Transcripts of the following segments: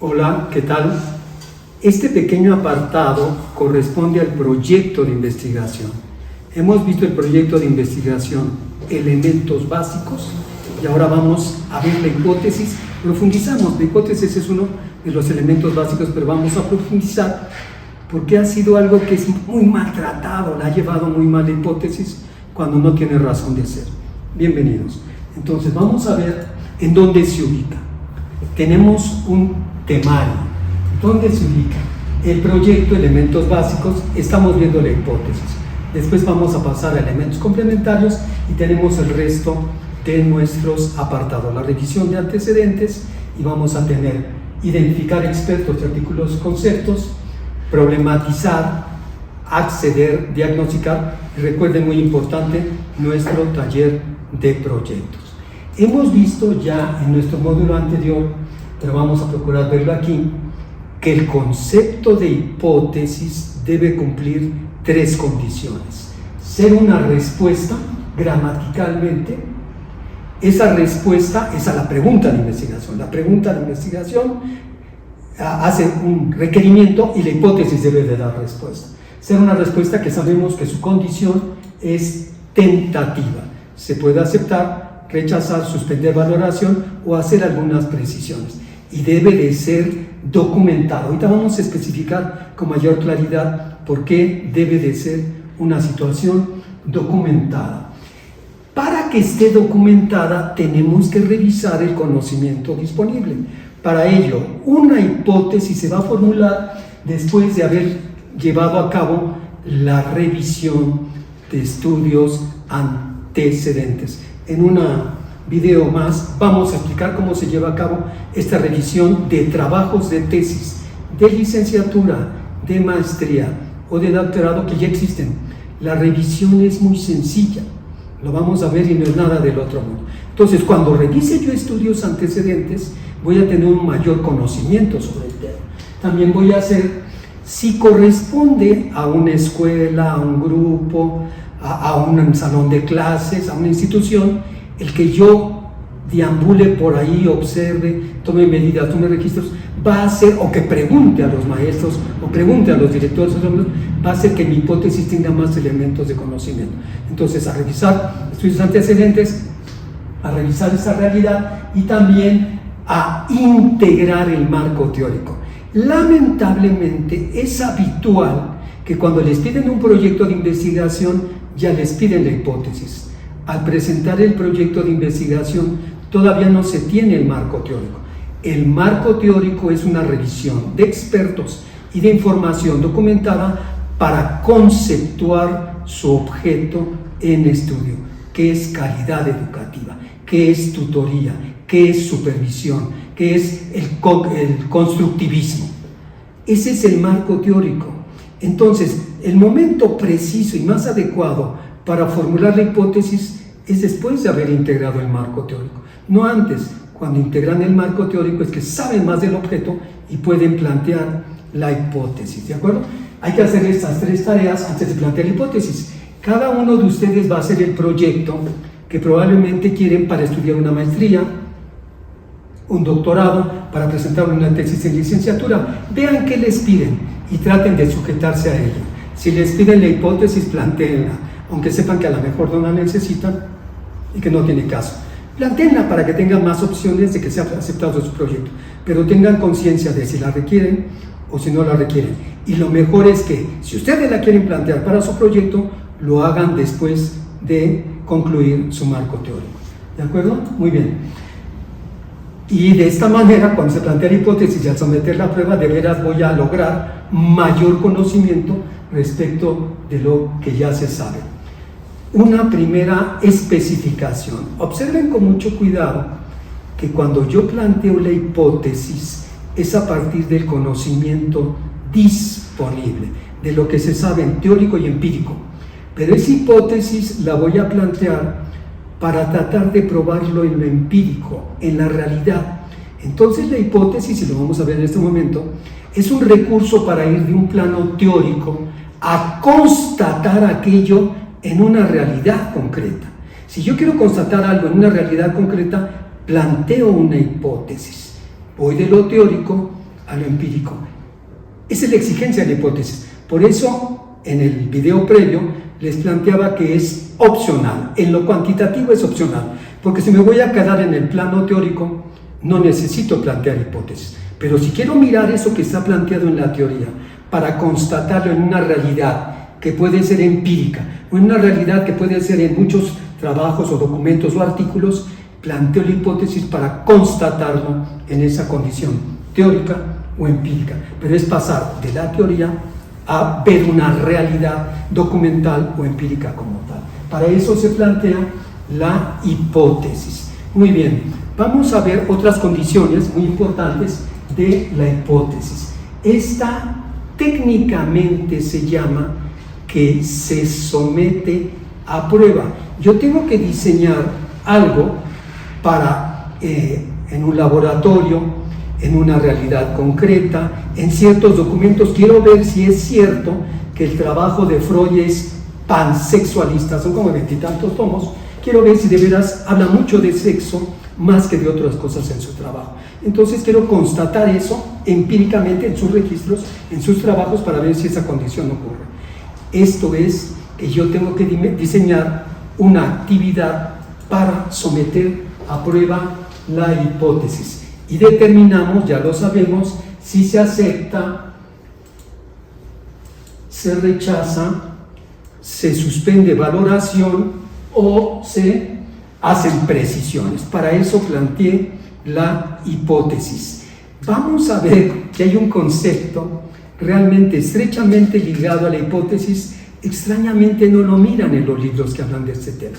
Hola, ¿qué tal? Este pequeño apartado corresponde al proyecto de investigación. Hemos visto el proyecto de investigación, elementos básicos, y ahora vamos a ver la hipótesis. Profundizamos, la hipótesis es uno de los elementos básicos, pero vamos a profundizar porque ha sido algo que es muy maltratado, la ha llevado muy mal la hipótesis cuando no tiene razón de ser. Bienvenidos. Entonces vamos a ver en dónde se ubica. Tenemos un temario. ¿Dónde se ubica? El proyecto, elementos básicos, estamos viendo la hipótesis. Después vamos a pasar a elementos complementarios y tenemos el resto de nuestros apartados. La revisión de antecedentes y vamos a tener identificar expertos de artículos, conceptos, problematizar, acceder, diagnosticar. Y recuerden, muy importante, nuestro taller de proyectos. Hemos visto ya en nuestro módulo anterior, pero vamos a procurar verlo aquí, que el concepto de hipótesis debe cumplir tres condiciones. Ser una respuesta gramaticalmente, esa respuesta es a la pregunta de investigación. La pregunta de investigación hace un requerimiento y la hipótesis debe de dar respuesta. Ser una respuesta que sabemos que su condición es tentativa. Se puede aceptar, rechazar, suspender valoración o hacer algunas precisiones. Y debe de ser documentado. Ahorita vamos a especificar con mayor claridad por qué debe de ser una situación documentada. Para que esté documentada tenemos que revisar el conocimiento disponible. Para ello, una hipótesis se va a formular después de haber llevado a cabo la revisión de estudios antecedentes. En un video más vamos a explicar cómo se lleva a cabo esta revisión de trabajos de tesis, de licenciatura, de maestría o de doctorado que ya existen. La revisión es muy sencilla, lo vamos a ver y no es nada del otro mundo. Entonces, cuando revise yo estudios antecedentes, voy a tener un mayor conocimiento sobre el tema. También voy a hacer, si corresponde a una escuela, a un grupo, a un salón de clases, a una institución, el que yo deambule por ahí, observe, tome medidas, tome registros, va a hacer, o que pregunte a los maestros, o pregunte a los directores, va a hacer que mi hipótesis tenga más elementos de conocimiento. Entonces, a revisar estudios antecedentes, a revisar esa realidad y también a integrar el marco teórico. Lamentablemente, es habitual que cuando les piden un proyecto de investigación, ya les piden la hipótesis. Al presentar el proyecto de investigación, todavía no se tiene el marco teórico. El marco teórico es una revisión de expertos y de información documentada para conceptuar su objeto en estudio, que es calidad educativa, que es tutoría, que es supervisión, que es el constructivismo. Ese es el marco teórico. Entonces, el momento preciso y más adecuado para formular la hipótesis es después de haber integrado el marco teórico, no antes. Cuando integran el marco teórico es que saben más del objeto y pueden plantear la hipótesis, ¿de acuerdo? Hay que hacer estas tres tareas antes de plantear la hipótesis. Cada uno de ustedes va a hacer el proyecto que probablemente quieren para estudiar una maestría, un doctorado, para presentar una tesis en licenciatura. Vean qué les piden y traten de sujetarse a ella. Si les piden la hipótesis, plantéenla, aunque sepan que a lo mejor no la necesitan y que no tiene caso. Plantéenla para que tengan más opciones de que sea aceptado su proyecto, pero tengan conciencia de si la requieren o si no la requieren. Y lo mejor es que, si ustedes la quieren plantear para su proyecto, lo hagan después de concluir su marco teórico. ¿De acuerdo? Muy bien. Y de esta manera, cuando se plantea la hipótesis y al someter la prueba, de veras voy a lograr mayor conocimiento respecto de lo que ya se sabe. Una primera especificación. Observen con mucho cuidado que cuando yo planteo la hipótesis es a partir del conocimiento disponible, de lo que se sabe en teórico y empírico. Pero esa hipótesis la voy a plantear para tratar de probarlo en lo empírico, en la realidad. Entonces la hipótesis, y lo vamos a ver en este momento, es un recurso para ir de un plano teórico a constatar aquello en una realidad concreta. Si yo quiero constatar algo en una realidad concreta, planteo una hipótesis. Voy de lo teórico a lo empírico. Esa es la exigencia de la hipótesis. Por eso, en el video previo, les planteaba que es opcional. En lo cuantitativo es opcional, porque si me voy a quedar en el plano teórico, no necesito plantear hipótesis. Pero si quiero mirar eso que está planteado en la teoría, para constatarlo en una realidad que puede ser empírica, o en una realidad que puede ser en muchos trabajos o documentos o artículos, planteo la hipótesis para constatarlo en esa condición teórica o empírica. Pero es pasar de la teoría a ver una realidad documental o empírica como tal. Para eso se plantea la hipótesis. Muy bien, vamos a ver otras condiciones muy importantes de la hipótesis. Esta técnicamente se llama que se somete a prueba. Yo tengo que diseñar algo para, en un laboratorio, en una realidad concreta, en ciertos documentos. Quiero ver si es cierto que el trabajo de Freud es pansexualista, son como 20 y tantos tomos. Quiero ver si de veras habla mucho de sexo más que de otras cosas en su trabajo. Entonces quiero constatar eso empíricamente en sus registros, en sus trabajos, para ver si esa condición ocurre. Esto es que yo tengo que diseñar una actividad para someter a prueba la hipótesis. Y determinamos, ya lo sabemos, si se acepta, se rechaza, se suspende valoración o se hacen precisiones. Para eso planteé la hipótesis. Vamos a ver que hay un concepto realmente estrechamente ligado a la hipótesis. Extrañamente no lo miran en los libros que hablan de este tema.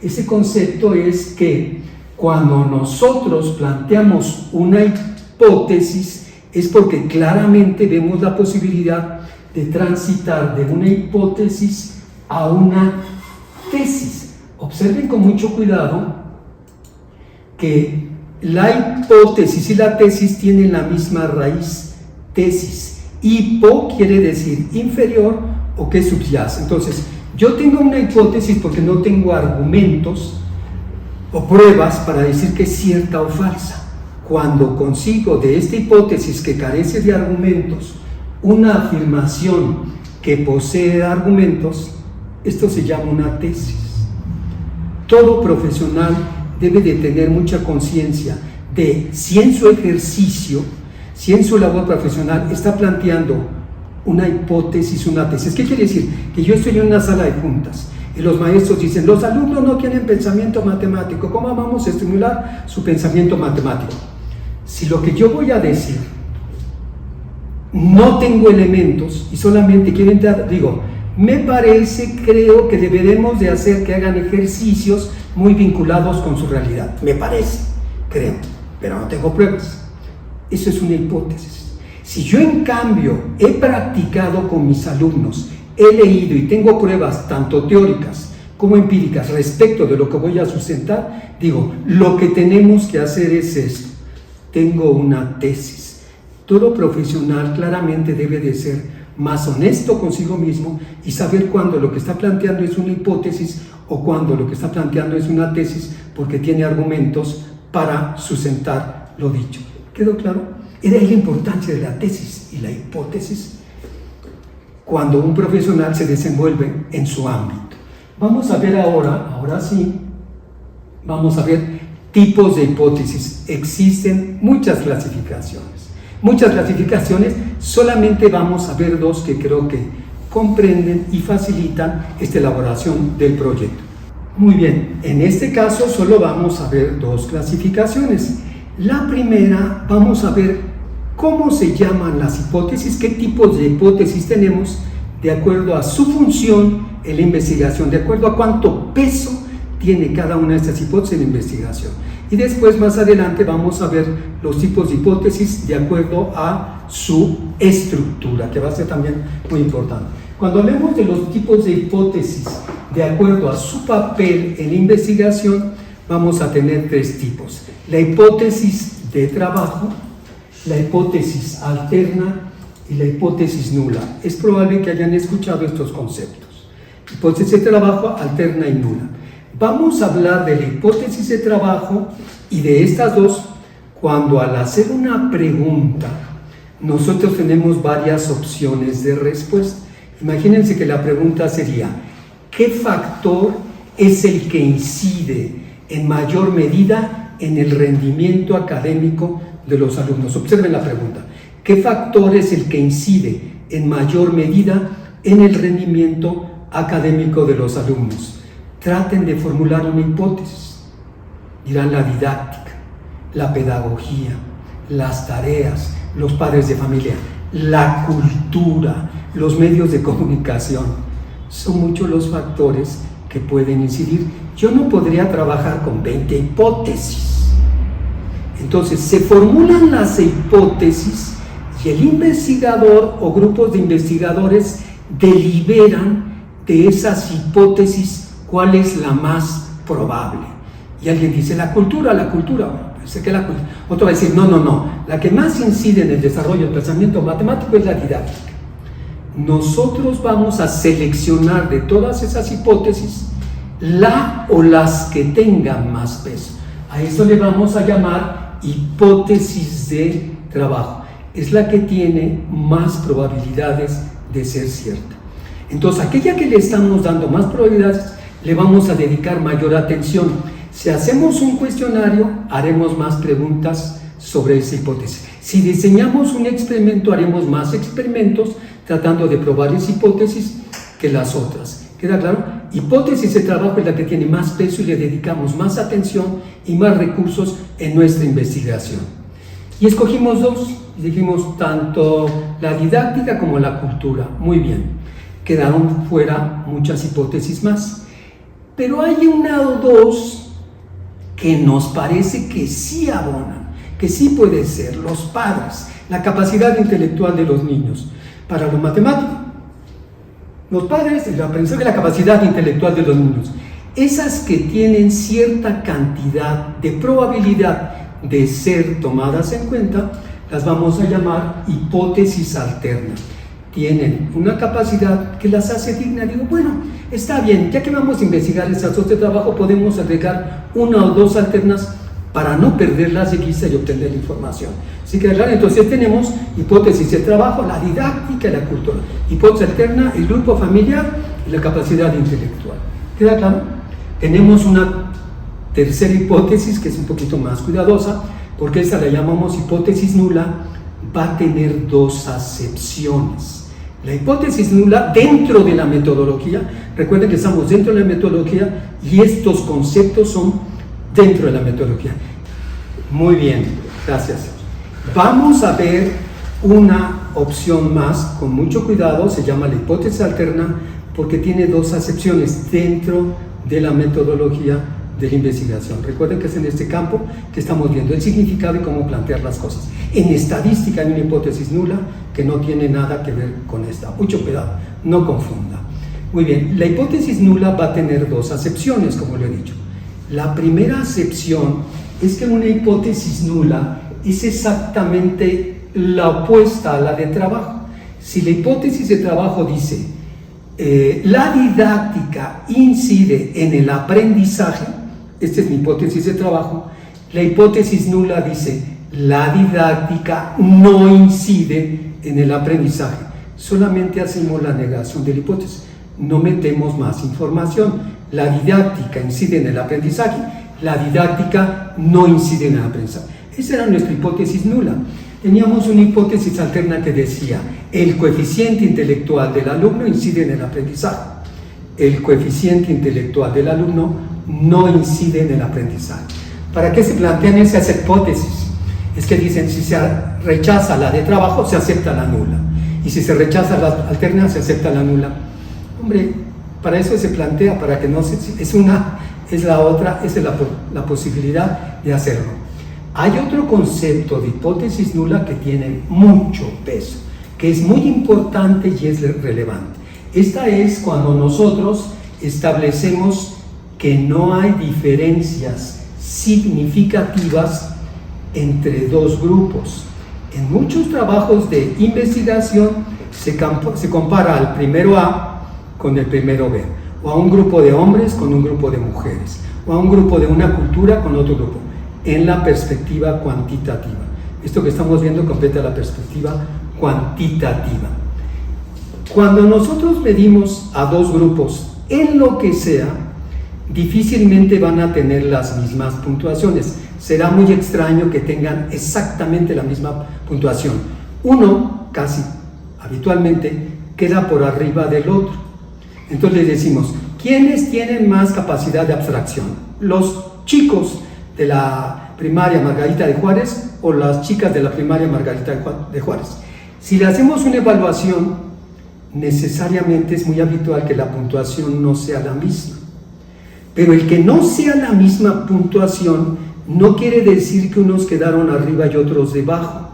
Ese concepto es que cuando nosotros planteamos una hipótesis es porque claramente vemos la posibilidad de transitar de una hipótesis a una tesis. Observen con mucho cuidado que la hipótesis y la tesis tienen la misma raíz, tesis. Hipo quiere decir inferior o que subyace. Entonces, yo tengo una hipótesis porque no tengo argumentos o pruebas para decir que es cierta o falsa. Cuando consigo de esta hipótesis que carece de argumentos una afirmación que posee argumentos, esto se llama una tesis. Todo profesional debe de tener mucha conciencia de si en su ejercicio, si en su labor profesional está planteando una hipótesis, una tesis. ¿Qué quiere decir? Que yo estoy en una sala de juntas y los maestros dicen, los alumnos no tienen pensamiento matemático, ¿cómo vamos a estimular su pensamiento matemático? Si lo que yo voy a decir no tengo elementos y solamente quiero entrar, digo, me parece, creo que deberemos de hacer que hagan ejercicios muy vinculados con su realidad. Me parece, creo, pero no tengo pruebas. Eso es una hipótesis. Si yo en cambio he practicado con mis alumnos, he leído y tengo pruebas tanto teóricas como empíricas respecto de lo que voy a sustentar, digo, lo que tenemos que hacer es esto. Tengo una tesis. Todo profesional claramente debe de ser más honesto consigo mismo y saber cuándo lo que está planteando es una hipótesis o cuándo lo que está planteando es una tesis porque tiene argumentos para sustentar lo dicho. ¿Quedó claro? Era la importancia de la tesis y la hipótesis cuando un profesional se desenvuelve en su ámbito. Vamos a ver ahora sí, vamos a ver tipos de hipótesis. Existen muchas clasificaciones. Solamente vamos a ver dos que creo que comprenden y facilitan esta elaboración del proyecto. Muy bien, en este caso solo vamos a ver dos clasificaciones. La primera, vamos a ver cómo se llaman las hipótesis, qué tipos de hipótesis tenemos de acuerdo a su función en la investigación, de acuerdo a cuánto peso tiene cada una de estas hipótesis en la investigación. Y después, más adelante, vamos a ver los tipos de hipótesis de acuerdo a su estructura, que va a ser también muy importante. Cuando hablemos de los tipos de hipótesis de acuerdo a su papel en la investigación, vamos a tener tres tipos. La hipótesis de trabajo, la hipótesis alterna y la hipótesis nula. Es probable que hayan escuchado estos conceptos. Hipótesis de trabajo, alterna y nula. Vamos a hablar de la hipótesis de trabajo y de estas dos cuando al hacer una pregunta nosotros tenemos varias opciones de respuesta. Imagínense que la pregunta sería, ¿qué factor es el que incide en mayor medida en el rendimiento académico de los alumnos? Observen la pregunta. ¿Qué factor es el que incide en mayor medida en el rendimiento académico de los alumnos? Traten de formular una hipótesis. Dirán la didáctica, la pedagogía, las tareas, los padres de familia, la cultura, los medios de comunicación. Son muchos los factores que pueden incidir. Yo no podría trabajar con 20 hipótesis. Entonces, se formulan las hipótesis y el investigador o grupos de investigadores deliberan de esas hipótesis cuál es la más probable. Y alguien dice, la cultura. Sé que la cultura. Otro va a decir, no. La que más incide en el desarrollo del pensamiento matemático es la didáctica. Nosotros vamos a seleccionar de todas esas hipótesis la o las que tengan más peso. A eso le vamos a llamar hipótesis de trabajo. Es la que tiene más probabilidades de ser cierta. Entonces, aquella que le estamos dando más probabilidades, le vamos a dedicar mayor atención. Si hacemos un cuestionario, haremos más preguntas sobre esa hipótesis. Si diseñamos un experimento, haremos más experimentos tratando de probar esa hipótesis que las otras. ¿Queda claro? Hipótesis de trabajo es la que tiene más peso y le dedicamos más atención y más recursos en nuestra investigación. Y escogimos dos, y dijimos tanto la didáctica como la cultura. Muy bien, quedaron fuera muchas hipótesis más. Pero hay una o dos que nos parece que sí abonan, que sí puede ser, los padres, la capacidad intelectual de los niños. Para lo matemático, los padres, el aprendizaje de la capacidad intelectual de los niños, esas que tienen cierta cantidad de probabilidad de ser tomadas en cuenta, las vamos a llamar hipótesis alternas. Tienen una capacidad que las hace dignas. Digo, bueno, está bien, ya que vamos a investigar esas dos de trabajo, podemos agregar una o dos alternas para no perderlas de vista y obtener información. Así que, claro, entonces tenemos hipótesis de trabajo, la didáctica y la cultura. Hipótesis alterna, el grupo familiar y la capacidad intelectual. ¿Queda claro? Tenemos una tercera hipótesis que es un poquito más cuidadosa, porque esta la llamamos hipótesis nula, va a tener dos acepciones. La hipótesis nula dentro de la metodología, recuerden que estamos dentro de la metodología y estos conceptos son dentro de la metodología. Muy bien, gracias. Vamos a ver una opción más con mucho cuidado, se llama la hipótesis alterna porque tiene dos acepciones dentro de la metodología de la investigación. Recuerden que es en este campo que estamos viendo el significado y cómo plantear las cosas. En estadística hay una hipótesis nula que no tiene nada que ver con esta. Mucho cuidado, no confunda. Muy bien, la hipótesis nula va a tener dos acepciones, como lo he dicho. La primera acepción es que una hipótesis nula es exactamente la opuesta a la de trabajo. Si la hipótesis de trabajo dice la didáctica incide en el aprendizaje, esta es mi hipótesis de trabajo, la hipótesis nula dice la didáctica no incide en el aprendizaje. Solamente hacemos la negación de la hipótesis, no metemos más información. La didáctica incide en el aprendizaje, la didáctica no incide en el aprendizaje. Esa era nuestra hipótesis nula. Teníamos una hipótesis alterna que decía el coeficiente intelectual del alumno incide en el aprendizaje. El coeficiente intelectual del alumno no incide en el aprendizaje. ¿Para qué se plantean esas hipótesis? Es que dicen, si se rechaza la de trabajo, se acepta la nula. Y si se rechaza la alterna, se acepta la nula. Hombre, para eso se plantea, para que no se... es la otra, esa es la posibilidad de hacerlo. Hay otro concepto de hipótesis nula que tiene mucho peso, que es muy importante y es relevante. Esta es cuando nosotros establecemos que no hay diferencias significativas entre dos grupos. En muchos trabajos de investigación se compara al primero A con el primero B, o a un grupo de hombres con un grupo de mujeres, o a un grupo de una cultura con otro grupo, en la perspectiva cuantitativa. Esto que estamos viendo completa la perspectiva cuantitativa. Cuando nosotros medimos a dos grupos en lo que sea, difícilmente van a tener las mismas puntuaciones. Será muy extraño que tengan exactamente la misma puntuación. Uno, casi habitualmente, queda por arriba del otro. Entonces les decimos, ¿quiénes tienen más capacidad de abstracción? ¿Los chicos de la primaria Margarita de Juárez o las chicas de la primaria Margarita de Juárez? Si le hacemos una evaluación, necesariamente es muy habitual que la puntuación no sea la misma. Pero el que no sea la misma puntuación no quiere decir que unos quedaron arriba y otros debajo.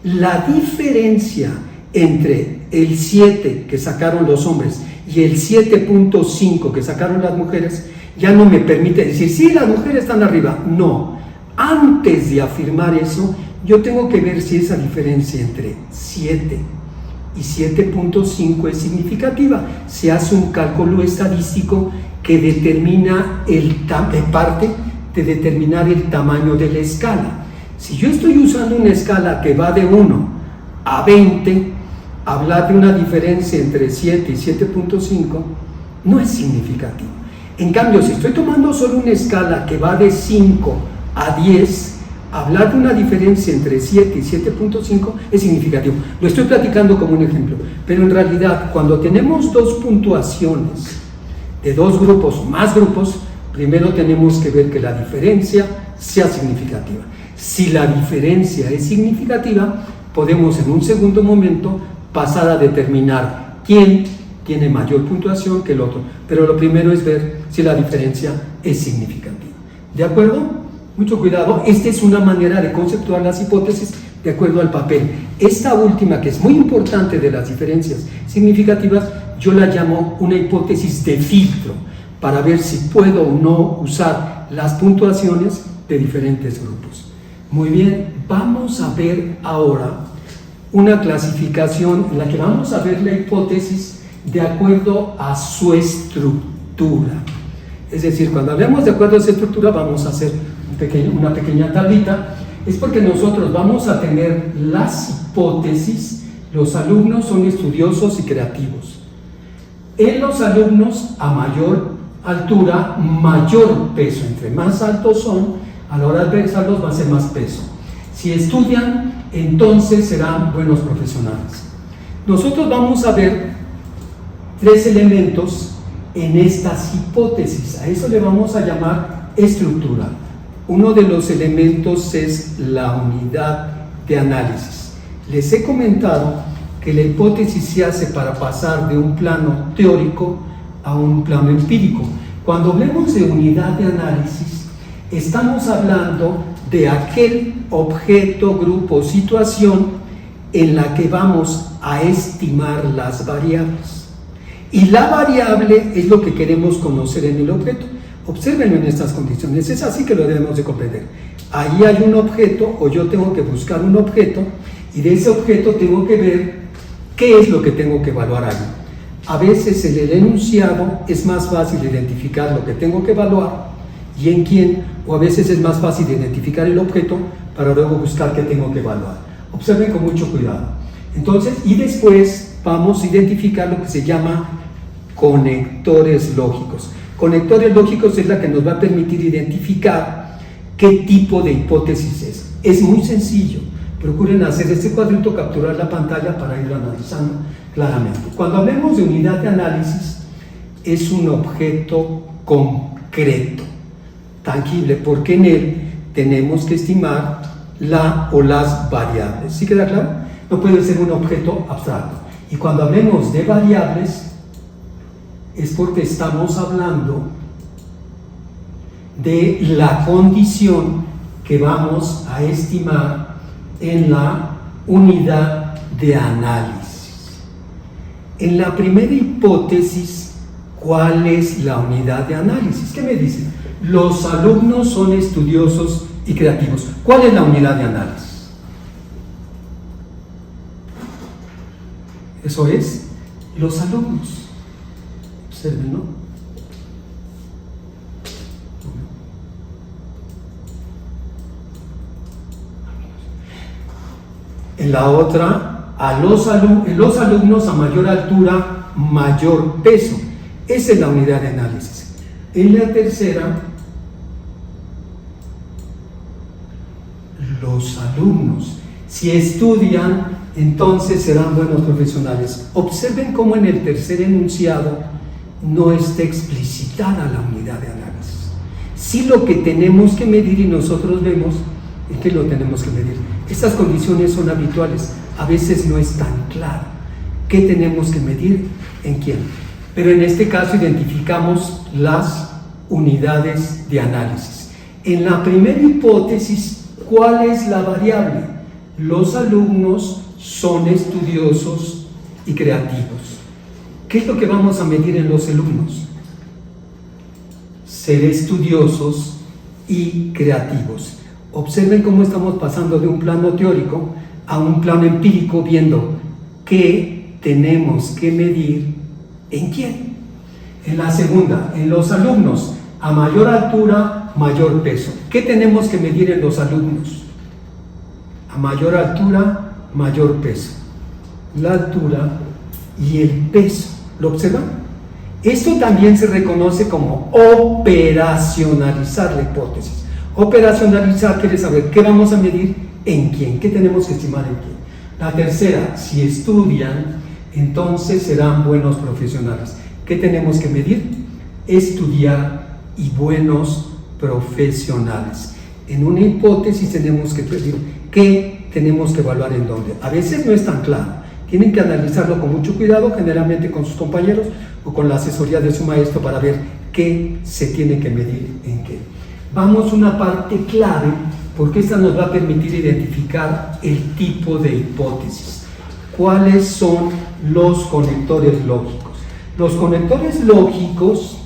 La diferencia entre el 7 que sacaron los hombres y el 7.5 que sacaron las mujeres ya no me permite decir, sí, las mujeres están arriba. No, antes de afirmar eso, yo tengo que ver si esa diferencia entre 7 y 7.5 es significativa. Se hace un cálculo estadístico que determina parte de determinar el tamaño de la escala. Si yo estoy usando una escala que va de 1 a 20, hablar de una diferencia entre 7 y 7.5 no es significativo. En cambio, si estoy tomando solo una escala que va de 5 a 10, hablar de una diferencia entre 7 y 7.5 es significativo. Lo estoy platicando como un ejemplo, pero en realidad cuando tenemos dos puntuaciones de dos grupos o más grupos, primero tenemos que ver que la diferencia sea significativa. Si la diferencia es significativa, podemos en un segundo momento pasar a determinar quién tiene mayor puntuación que el otro, pero lo primero es ver si la diferencia es significativa. ¿De acuerdo? Mucho cuidado, esta es una manera de conceptuar las hipótesis de acuerdo al papel. Esta última, que es muy importante de las diferencias significativas, yo la llamo una hipótesis de filtro, para ver si puedo o no usar las puntuaciones de diferentes grupos. Muy bien, vamos a ver ahora una clasificación en la que vamos a ver la hipótesis de acuerdo a su estructura. Es decir, cuando hablamos de acuerdo a esa estructura, vamos a hacer una pequeña tablita. Es porque nosotros vamos a tener las hipótesis. Los alumnos son estudiosos y creativos. En los alumnos, a mayor altura, mayor peso. Entre más altos son, a la hora de pensarlos va a ser más peso. Si estudian, entonces serán buenos profesionales. Nosotros vamos a ver tres elementos en estas hipótesis. A eso le vamos a llamar estructura. Uno de los elementos es la unidad de análisis. Les he comentado que la hipótesis se hace para pasar de un plano teórico a un plano empírico. Cuando hablemos de unidad de análisis, estamos hablando de aquel objeto, grupo, situación en la que vamos a estimar las variables. Y la variable es lo que queremos conocer en el objeto. Obsérvenlo en estas condiciones, es así que lo debemos de comprender. Ahí hay un objeto, o yo tengo que buscar un objeto, y de ese objeto tengo que ver qué es lo que tengo que evaluar ahí. A veces en el enunciado es más fácil identificar lo que tengo que evaluar y en quién, o a veces es más fácil identificar el objeto para luego buscar qué tengo que evaluar. Observen con mucho cuidado. Entonces, y después vamos a identificar lo que se llama conectores lógicos. Conectores lógicos es la que nos va a permitir identificar qué tipo de hipótesis es. Es muy sencillo. Procuren hacer este cuadrito, capturar la pantalla para irlo analizando claramente. Cuando hablemos de unidad de análisis, es un objeto concreto, tangible, porque en él tenemos que estimar la o las variables. ¿Sí queda claro? No puede ser un objeto abstracto. Y cuando hablemos de variables, es porque estamos hablando de la condición que vamos a estimar en la unidad de análisis. En la primera hipótesis, ¿cuál es la unidad de análisis? ¿Qué me dicen? Los alumnos son estudiosos y creativos. ¿Cuál es la unidad de análisis? Eso es, los alumnos. Observen, ¿no? En la otra, los alumnos a mayor altura, mayor peso. Esa es la unidad de análisis. En la tercera, los alumnos, si estudian, entonces serán buenos profesionales. Observen cómo en el tercer enunciado no está explicitada la unidad de análisis. Sí, lo que tenemos que medir y nosotros vemos es que lo tenemos que medir. Estas condiciones son habituales, a veces no es tan claro qué tenemos que medir en quién. Pero en este caso identificamos las unidades de análisis. En la primera hipótesis, ¿cuál es la variable? Los alumnos son estudiosos y creativos. ¿Qué es lo que vamos a medir en los alumnos? Ser estudiosos y creativos. Observen cómo estamos pasando de un plano teórico a un plano empírico, viendo qué tenemos que medir en quién. En la segunda, en los alumnos, a mayor altura, mayor peso. ¿Qué tenemos que medir en los alumnos? A mayor altura, mayor peso. La altura y el peso. ¿Lo observan? Esto también se reconoce como operacionalizar la hipótesis. Operacionalizar quiere saber qué vamos a medir en quién, qué tenemos que estimar en quién. La tercera, si estudian, entonces serán buenos profesionales. ¿Qué tenemos que medir? Estudiar y buenos profesionales. En una hipótesis tenemos que medir qué tenemos que evaluar en dónde. A veces no es tan claro. Tienen que analizarlo con mucho cuidado, generalmente con sus compañeros o con la asesoría de su maestro, para ver qué se tiene que medir en qué. Vamos a una parte clave, porque esta nos va a permitir identificar el tipo de hipótesis. ¿Cuáles son los conectores lógicos? Los conectores lógicos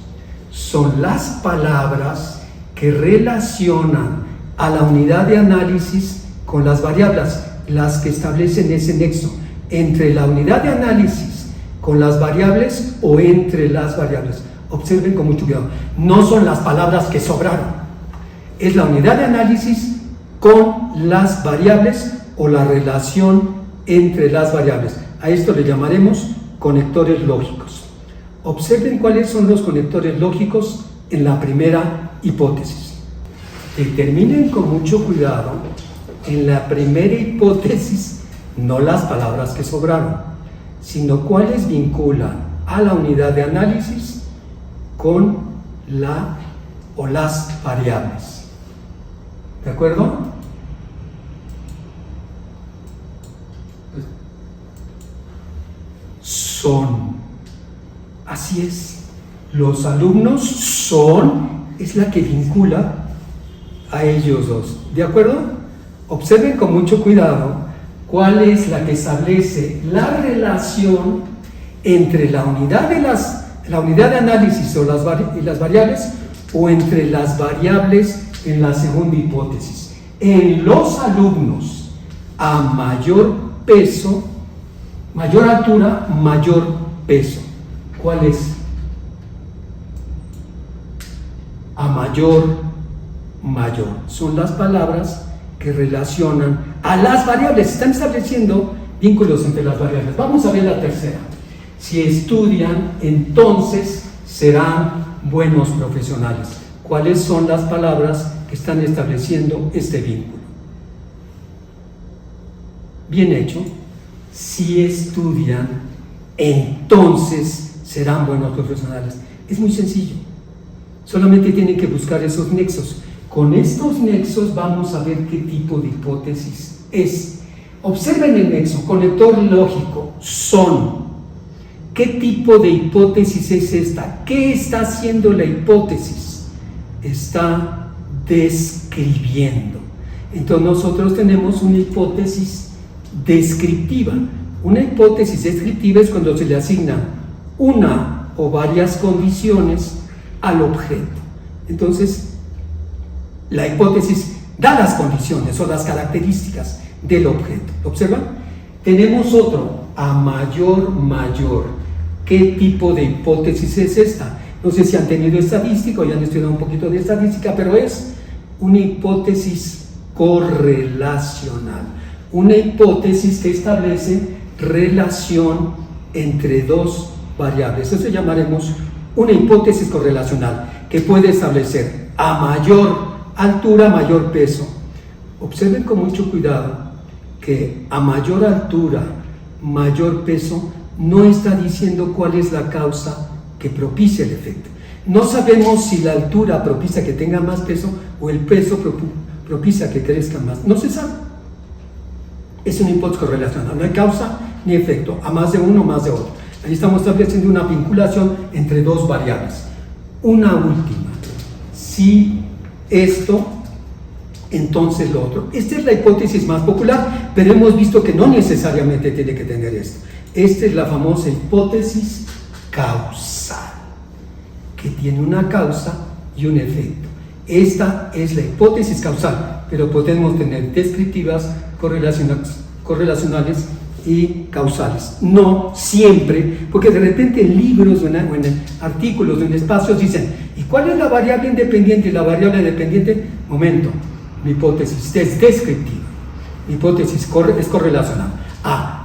son las palabras que relacionan a la unidad de análisis con las variables, las que establecen ese nexo entre la unidad de análisis con las variables o entre las variables. Observen con mucho cuidado. No son las palabras que sobraron. Es la unidad de análisis con las variables o la relación entre las variables. A esto le llamaremos conectores lógicos. Observen cuáles son los conectores lógicos en la primera hipótesis. Determinen con mucho cuidado en la primera hipótesis no las palabras que sobraron, sino cuáles vinculan a la unidad de análisis con la o las variables. ¿De acuerdo? Son. Así es. Los alumnos son, es la que vincula a ellos dos. ¿De acuerdo? Observen con mucho cuidado cuál es la que establece la relación entre la unidad de análisis o las variables, o entre las variables en la segunda hipótesis. En los alumnos a mayor peso, mayor altura, mayor peso. ¿Cuál es? A mayor, mayor. Son las palabras que relacionan a las variables. Están estableciendo vínculos entre las variables. Vamos a ver la tercera. Si estudian, entonces serán buenos profesionales. ¿Cuáles son las palabras que están estableciendo este vínculo? Bien hecho. Si estudian, entonces serán buenos profesionales. Es muy sencillo. Solamente tienen que buscar esos nexos. Con estos nexos vamos a ver qué tipo de hipótesis es. Observen el nexo, conector lógico, son. ¿Qué tipo de hipótesis es esta? ¿Qué está haciendo la hipótesis? Está describiendo. Entonces nosotros tenemos una hipótesis descriptiva. Una hipótesis descriptiva es cuando se le asigna una o varias condiciones al objeto. Entonces, la hipótesis da las condiciones o las características del objeto. ¿Observan? Tenemos otro, a mayor, mayor. ¿Qué tipo de hipótesis es esta? No sé si han tenido estadística o ya han estudiado un poquito de estadística, pero es una hipótesis correlacional. una hipótesis que establece relación entre dos variables. Eso llamaremos una hipótesis correlacional, que puede establecer a mayor altura, mayor peso. Observen con mucho cuidado que a mayor altura, mayor peso, no está diciendo cuál es la causa que propicia el efecto. No sabemos si la altura propicia que tenga más peso o el peso propicia que crezca más. No se sabe. Es una hipótesis correlacional. No hay causa ni efecto, a más de uno o más de otro. Ahí estamos estableciendo una vinculación entre dos variables. Una última. Si esto, entonces lo otro. Esta es la hipótesis más popular, pero hemos visto que no necesariamente tiene que tener esto. Esta es la famosa hipótesis causal, que tiene una causa y un efecto. Esta es la hipótesis causal, pero podemos tener descriptivas, correlacionales y causales. No siempre, porque de repente en libros o en artículos o en espacios dicen, ¿y cuál es la variable independiente y la variable dependiente? Momento, mi hipótesis es descriptiva, mi hipótesis es correlacional.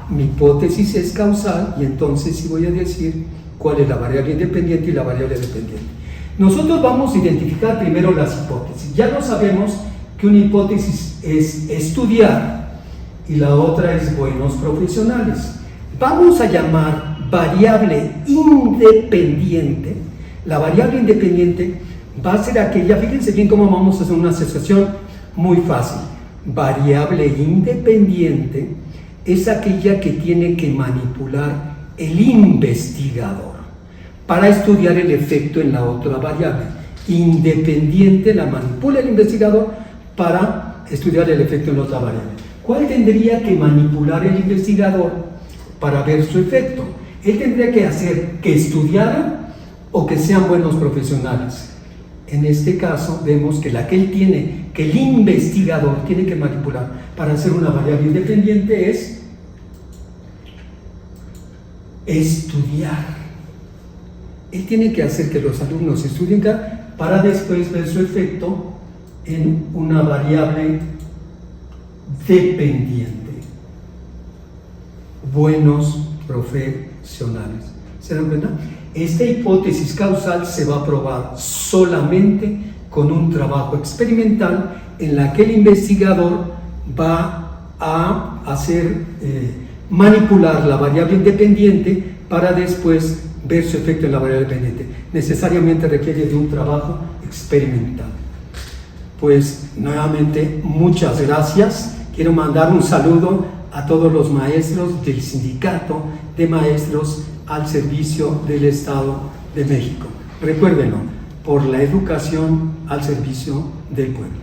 Mi hipótesis es causal y entonces sí voy a decir cuál es la variable independiente y la variable dependiente. Nosotros vamos a identificar primero las hipótesis. Ya no sabemos que una hipótesis es estudiar y la otra es buenos profesionales. Vamos a llamar variable independiente. La variable independiente va a ser aquella, fíjense bien cómo vamos a hacer una asociación muy fácil. Variable independiente es aquella que tiene que manipular el investigador para estudiar el efecto en la otra variable. Independiente la manipula el investigador para estudiar el efecto en la otra variable. ¿Cuál tendría que manipular el investigador para ver su efecto? Él tendría que hacer que estudiaran o que sean buenos profesionales. En este caso vemos que la que él tiene, que el investigador tiene que manipular para hacer una variable independiente es estudiar. Él tiene que hacer que los alumnos estudien para después ver su efecto en una variable dependiente. Buenos profesionales. ¿Se dan cuenta? Esta hipótesis causal se va a probar solamente con un trabajo experimental en la que el investigador va a hacer manipular la variable independiente para después ver su efecto en la variable dependiente. Necesariamente requiere de un trabajo experimental. Pues nuevamente muchas gracias. Quiero mandar un saludo a todos los maestros del Sindicato de Maestros al servicio del Estado de México. Recuérdenlo, por la educación al servicio del pueblo.